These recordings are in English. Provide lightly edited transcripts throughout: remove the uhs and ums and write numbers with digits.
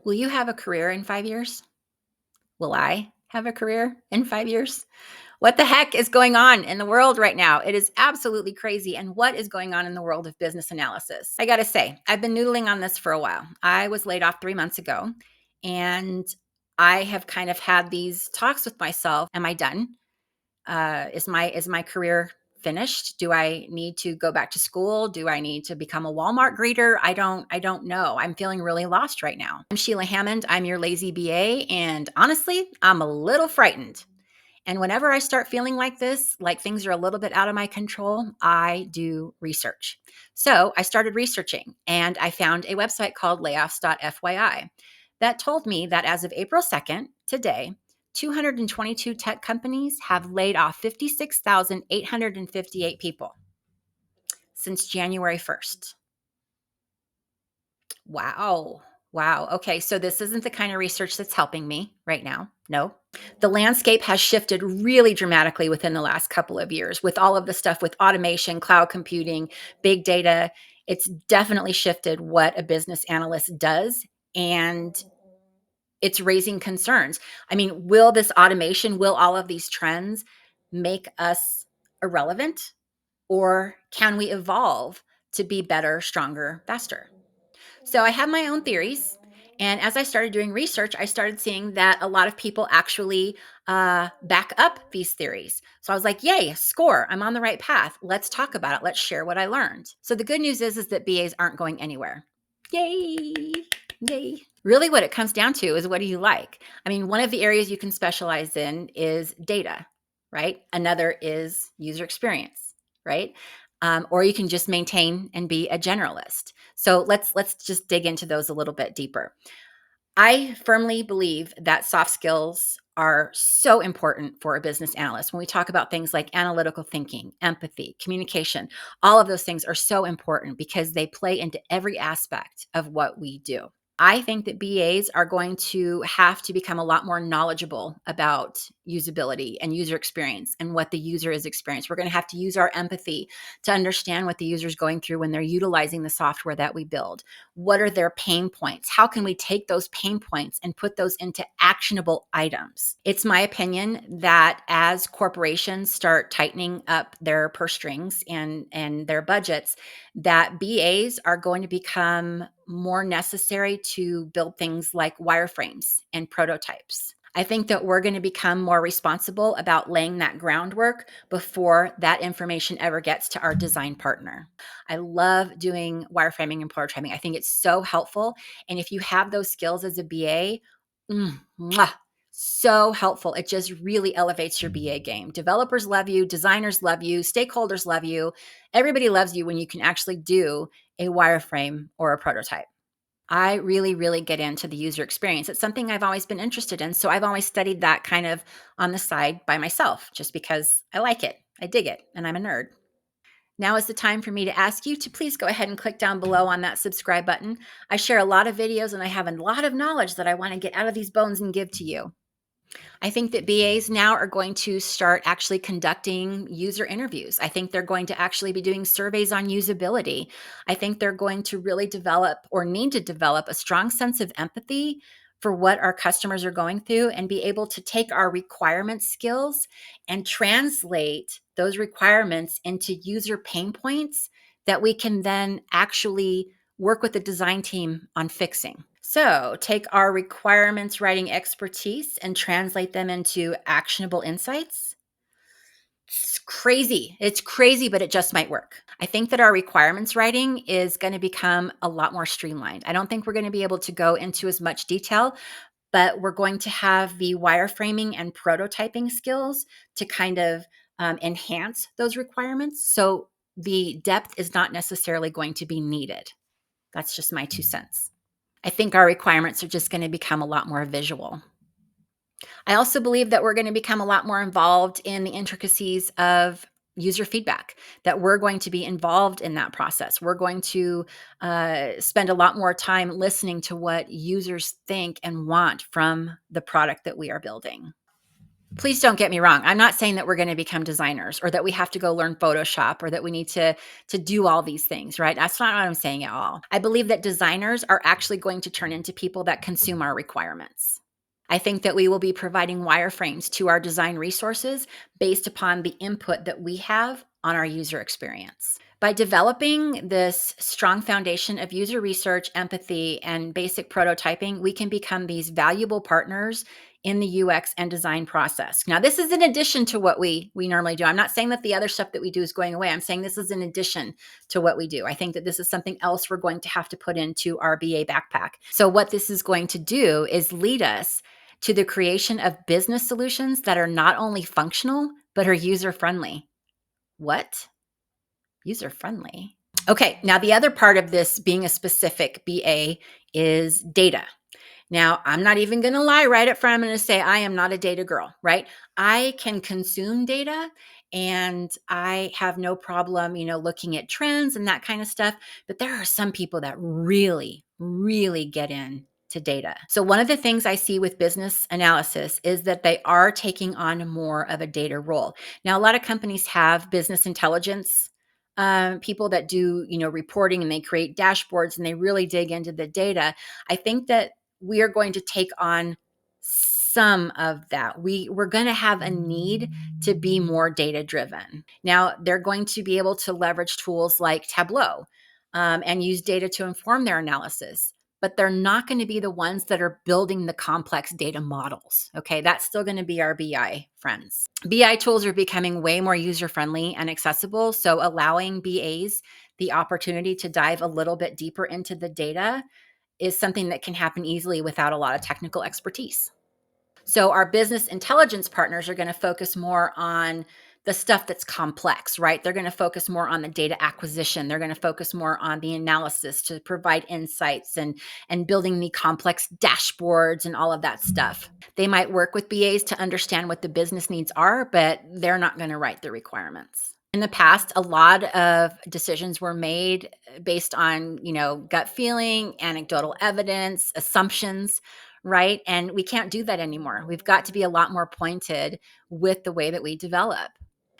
Will you have a career in 5 years? Will I have a career in 5 years? What the heck is going on in the world right now? It is absolutely crazy. And what is going on in the world of business analysis? I got to say, I've been noodling on this for a while. I was laid off 3 months ago, and I have kind of had these talks with myself. Am I done? Is my career finished? Do I need to go back to school? Do I need to become a Walmart greeter? I don't know. I'm feeling really lost right now. I'm Sheila Hammond. I'm your lazy BA, and honestly, I'm a little frightened. And whenever I start feeling like this, like things are a little bit out of my control, I do research. So I started researching, and I found a website called layoffs.fyi that told me that as of April 2nd, today, 222 tech companies have laid off 56,858 people since January 1st. Wow. Wow. Okay. So this isn't the kind of research that's helping me right now. No. The landscape has shifted really dramatically within the last couple of years with all of the stuff with automation, cloud computing, big data. It's definitely shifted what a business analyst does. And it's raising concerns. I mean, will this automation, will all of these trends make us irrelevant? Or can we evolve to be better, stronger, faster? So I have my own theories. And as I started doing research, I started seeing that a lot of people actually back up these theories. So I was like, yay, score. I'm on the right path. Let's talk about it. Let's share what I learned. So the good news is that BAs aren't going anywhere. Yay. Yay. Really, what it comes down to is what do you like? I mean, one of the areas you can specialize in is data, right? Another is user experience, right? Or you can just maintain and be a generalist. So let's just dig into those a little bit deeper. I firmly believe that soft skills are so important for a business analyst. When we talk about things like analytical thinking, empathy, communication, all of those things are so important because they play into every aspect of what we do. I think that BAs are going to have to become a lot more knowledgeable about usability and user experience and what the user is experiencing. We're going to have to use our empathy to understand what the user is going through when they're utilizing the software that we build. What are their pain points? How can we take those pain points and put those into actionable items? It's my opinion that as corporations start tightening up their purse strings and their budgets, that BAs are going to become more necessary to build things like wireframes and prototypes. I think that we're going to become more responsible about laying that groundwork before that information ever gets to our design partner. I love doing wireframing and prototyping. I think it's so helpful. And if you have those skills as a BA, mwah, so helpful. It just really elevates your BA game. Developers love you, designers love you, stakeholders love you. Everybody loves you when you can actually do a wireframe or a prototype. I really, really get into the user experience. It's something I've always been interested in. So I've always studied that kind of on the side by myself, just because I like it. I dig it, and I'm a nerd. Now is the time for me to ask you to please go ahead and click down below on that subscribe button. I share a lot of videos and I have a lot of knowledge that I want to get out of these bones and give to you. I think that BAs now are going to start actually conducting user interviews. I think they're going to actually be doing surveys on usability. I think they're going to really develop or need to develop a strong sense of empathy for what our customers are going through and be able to take our requirement skills and translate those requirements into user pain points that we can then actually work with the design team on fixing. So take our requirements writing expertise and translate them into actionable insights. It's crazy. It's crazy, but it just might work. I think that our requirements writing is going to become a lot more streamlined. I don't think we're going to be able to go into as much detail, but we're going to have the wireframing and prototyping skills to kind of enhance those requirements. So the depth is not necessarily going to be needed. That's just my 2 cents. I think our requirements are just going to become a lot more visual. I also believe that we're going to become a lot more involved in the intricacies of user feedback, that we're going to be involved in that process. We're going to spend a lot more time listening to what users think and want from the product that we are building. Please don't get me wrong. I'm not saying that we're going to become designers or that we have to go learn Photoshop or that we need to do all these things, right? That's not what I'm saying at all. I believe that designers are actually going to turn into people that consume our requirements. I think that we will be providing wireframes to our design resources based upon the input that we have on our user experience. By developing this strong foundation of user research, empathy, and basic prototyping, we can become these valuable partners in the UX and design process. Now, this is in addition to what we normally do. I'm not saying that the other stuff that we do is going away. I'm saying this is in addition to what we do. I think that this is something else we're going to have to put into our BA backpack. So what this is going to do is lead us to the creation of business solutions that are not only functional, but are user-friendly. What? User-friendly? Okay, now the other part of this being a specific BA is data. Now, I'm not even going to lie right up front. I'm going to say I am not a data girl, right? I can consume data and I have no problem, looking at trends and that kind of stuff. But there are some people that really, really get in to data. So one of the things I see with business analysis is that they are taking on more of a data role. Now, a lot of companies have business intelligence people that do, reporting, and they create dashboards and they really dig into the data. I think that we are going to take on some of that. We're going to have a need to be more data driven. Now, they're going to be able to leverage tools like Tableau and use data to inform their analysis, but they're not going to be the ones that are building the complex data models. Okay, that's still going to be our BI friends. BI tools are becoming way more user friendly and accessible. So allowing BAs the opportunity to dive a little bit deeper into the data is something that can happen easily without a lot of technical expertise. So our business intelligence partners are going to focus more on the stuff that's complex, right? They're going to focus more on the data acquisition. They're going to focus more on the analysis to provide insights and building the complex dashboards and all of that stuff. They might work with BAs to understand what the business needs are, but they're not going to write the requirements. In the past, a lot of decisions were made based on, gut feeling, anecdotal evidence, assumptions, right? And we can't do that anymore. We've got to be a lot more pointed with the way that we develop.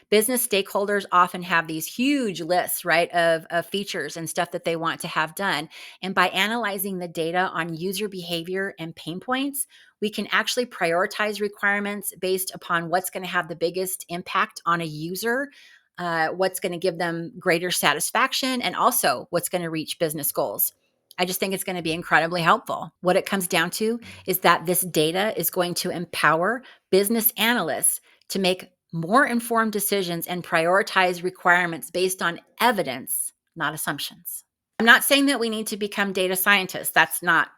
Business stakeholders often have these huge lists, right, of features and stuff that they want to have done. And by analyzing the data on user behavior and pain points, we can actually prioritize requirements based upon what's going to have the biggest impact on a user, what's going to give them greater satisfaction, and also what's going to reach business goals. I just think it's going to be incredibly helpful. What it comes down to is that this data is going to empower business analysts to make more informed decisions and prioritize requirements based on evidence, not assumptions. I'm not saying that we need to become data scientists. That's not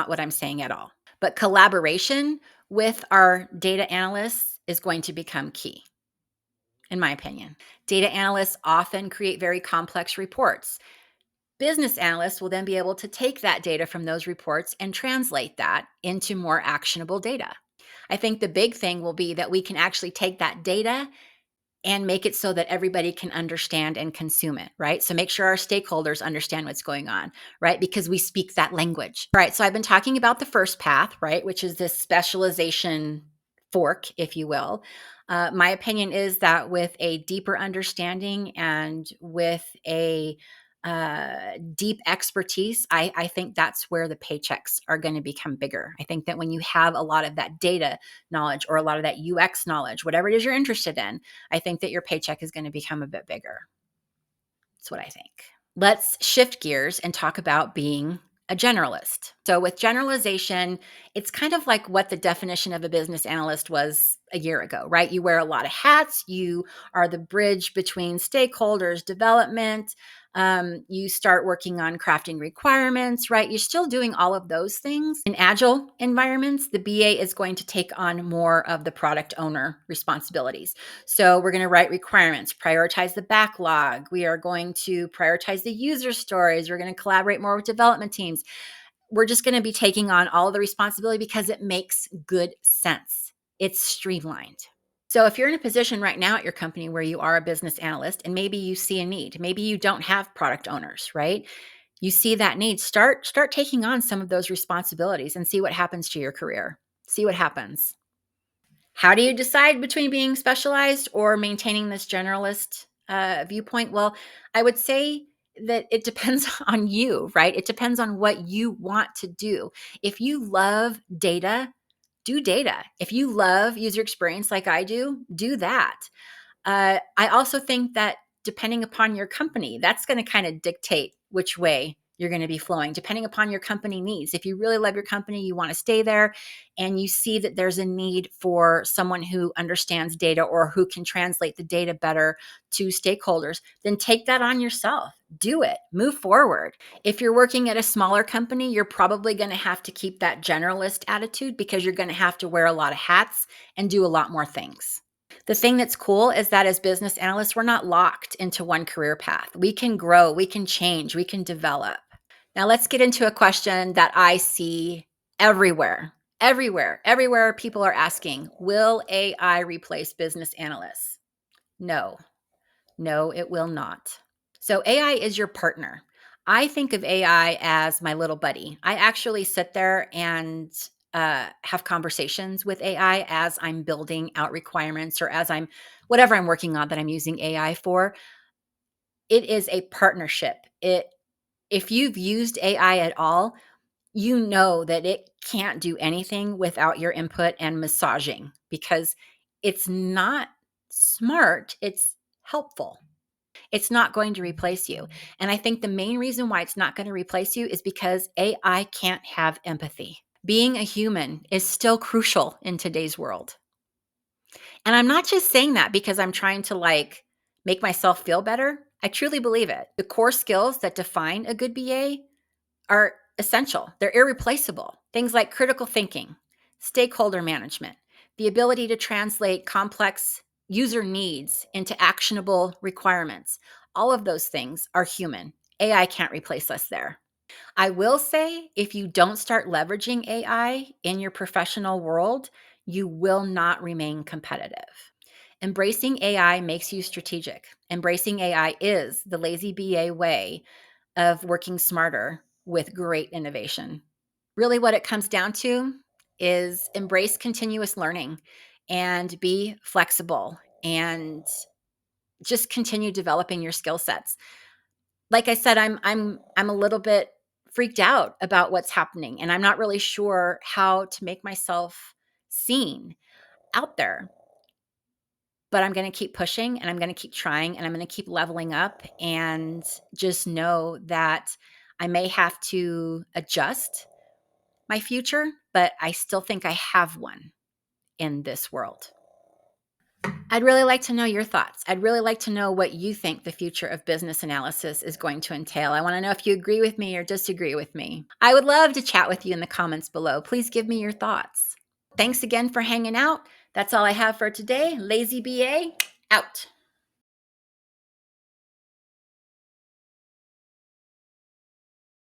what I'm saying at all. But collaboration with our data analysts is going to become key, in my opinion. Data analysts often create very complex reports. Business analysts will then be able to take that data from those reports and translate that into more actionable data. I think the big thing will be that we can actually take that data and make it so that everybody can understand and consume it, right? So make sure our stakeholders understand what's going on, right? Because we speak that language. All right, so I've been talking about the first path, right? Which is this specialization fork, if you will. My opinion is that with a deeper understanding and with a deep expertise, I think that's where the paychecks are going to become bigger. I think that when you have a lot of that data knowledge or a lot of that UX knowledge, whatever it is you're interested in, I think that your paycheck is going to become a bit bigger. That's what I think. Let's shift gears and talk about being a generalist. So, with generalization, it's kind of like what the definition of a business analyst was a year ago, right? You wear a lot of hats, you are the bridge between stakeholders, development. You start working on crafting requirements, right? You're still doing all of those things. In agile environments, the BA is going to take on more of the product owner responsibilities. So we're going to write requirements, prioritize the backlog. We are going to prioritize the user stories. We're going to collaborate more with development teams. We're just going to be taking on all of the responsibility because it makes good sense. It's streamlined. So if you're in a position right now at your company where you are a business analyst and maybe you see a need, maybe you don't have product owners, right? You see that need, start taking on some of those responsibilities and see what happens to your career. See what happens. How do you decide between being specialized or maintaining this generalist viewpoint? Well, I would say that it depends on you, right? It depends on what you want to do. If you love data, do data. If you love user experience like I do that. I also think that depending upon your company, that's going to kind of dictate which way you're going to be flowing, depending upon your company needs. If you really love your company, you want to stay there, and you see that there's a need for someone who understands data or who can translate the data better to stakeholders, then take that on yourself. Do it, move forward. If you're working at a smaller company, you're probably going to have to keep that generalist attitude because you're going to have to wear a lot of hats and do a lot more things. The thing that's cool is that as business analysts, we're not locked into one career path. We can grow, we can change, we can develop. Now, let's get into a question that I see everywhere. Everywhere people are asking, will AI replace business analysts? No, no, it will not. So AI is your partner. I think of AI as my little buddy. I actually sit there and have conversations with AI as I'm building out requirements or as I'm whatever I'm working on that I'm using AI for. It is a partnership. If you've used AI at all, you know that it can't do anything without your input and massaging because it's not smart, it's helpful. It's not going to replace you. And I think the main reason why it's not going to replace you is because AI can't have empathy. Being a human is still crucial in today's world. And I'm not just saying that because I'm trying to make myself feel better. I truly believe it. The core skills that define a good BA are essential. They're irreplaceable. Things like critical thinking, stakeholder management, the ability to translate complex user needs into actionable requirements. All of those things are human. AI can't replace us there. I will say if you don't start leveraging AI in your professional world, you will not remain competitive. Embracing AI makes you strategic. Embracing AI is the lazy BA way of working smarter with great innovation. Really, what it comes down to is embrace continuous learning and be flexible and just continue developing your skill sets. Like I said, I'm a little bit freaked out about what's happening, and I'm not really sure how to make myself seen out there. But I'm going to keep pushing and I'm going to keep trying and I'm going to keep leveling up and just know that I may have to adjust my future, but I still think I have one in this world. I'd really like to know your thoughts. I'd really like to know what you think the future of business analysis is going to entail. I want to know if you agree with me or disagree with me. I would love to chat with you in the comments below. Please give me your thoughts. Thanks again for hanging out. That's all I have for today. Lazy BA out.